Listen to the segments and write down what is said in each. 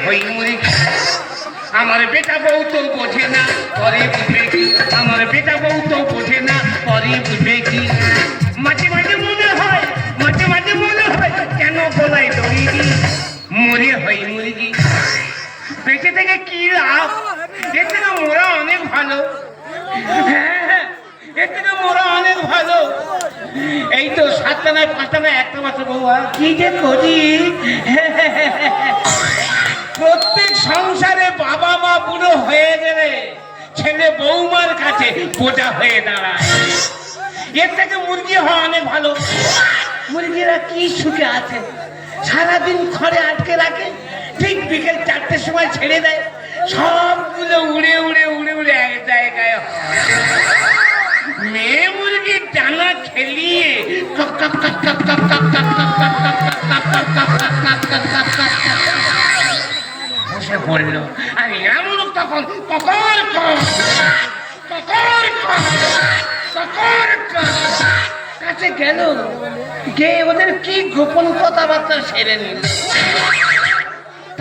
হই মুরগি আমার বেটা বউ তো বোঝে না পরে বুঝবে কি আমার বেটা বউ তো বোঝে না পরে বুঝবে কি মাঝে মাঝে মনে হয় কেন গলায় দড়ি দি মরে হই মুরগি বেঁচে থেকে কি লাভ এর থেকে মোরা অনেক ভালো হ্যাঁ এর থেকে মোরা অনেক ভালো এই তো 7টা নয় 5টা নয় 1টা মাত্র বউ আর কি যে করি প্রত্যেক সংসারে বাবা মা বুড়ো হয়ে গেলে ছেলে বৌমার কাছে বোঝা হয়ে দাঁড়ায় এর থেকে মুরগি হওয়া অনেক ভালো মুরগিরা কি সুখে আছে সারাদিন ঘরে আটকে রাখে ঠিক বিকেল 4টের সময় ছেড়ে দেয় সবগুলো উড়ে উড়ে উড়ে উড়ে এক জায়গায় মেয়ে মুরগির ডানা খেলিয়ে বসে পড়ল আর এমন তখন কাছে গেল গিয়ে ওদের কি গোপন কথাবার্তা সেরে নিল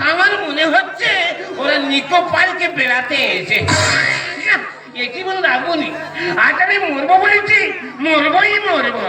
আমার মনে হচ্ছে ওরা নিকো পার্কে বেড়াতে এসে এ জীবন রাখবনি আজ আমি মরবো বলেছি মরবই মরবো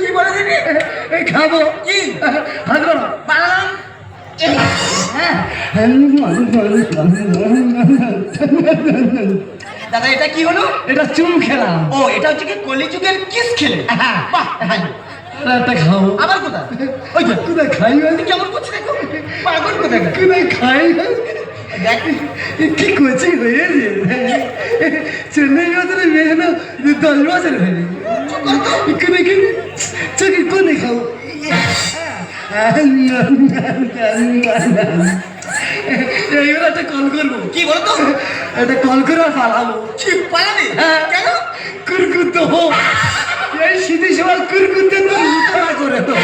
কি বলে দিবি? খাবো কি হাত ধরো বানালাম? দাদা এটা কি হলো? এটা চুম খেলাম। ও এটা হচ্ছে কি কলিযুগের কিস খেলে। বাহ, একটা খাবো। আবার কোথায়? ওই যে কোথায় খাই কেমন করছে দেখো, পাগল কোথায়? কোথায় খাই দেখ কি কচি হয়েছে। চেন্নাই বছরে মেয়ে না 10 বছর হয়ে কোনে চোখে কোনে খাবো। এইবার একটা কল করবো। কি বলতো? একটা কল করে আর পালাবো। কি পালাবি? কেন? কুরকুত হোক এই শীতের সময় কুরকুতে তো উঠা করে তো।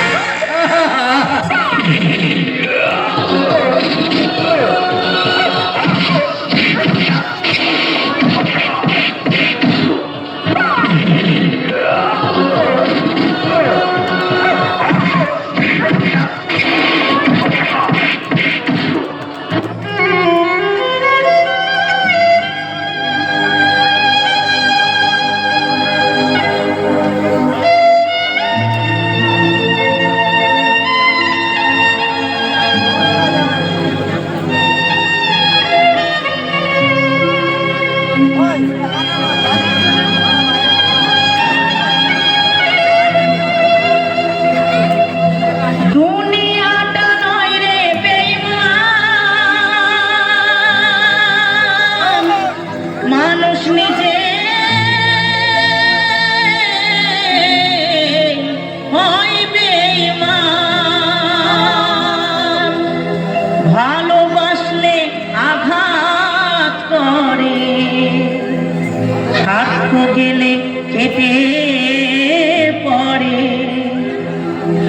দুনিয়াটা নয় রে বেঈমান, মানুষ নিজে হয় বেঈমান। ভালোবাসলে আঘাত করে, স্বার্থ গেলে কেটে পড়ে,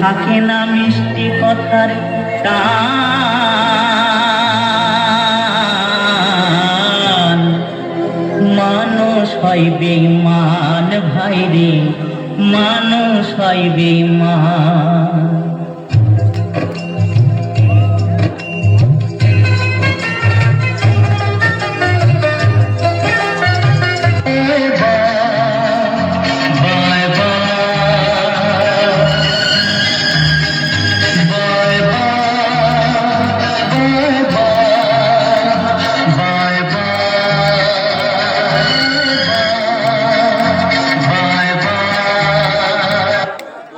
থাকে না মিষ্টি কথার টান। মানুষ হয় বেঈমান ভাই রে, মানুষ হয় বেঈমান।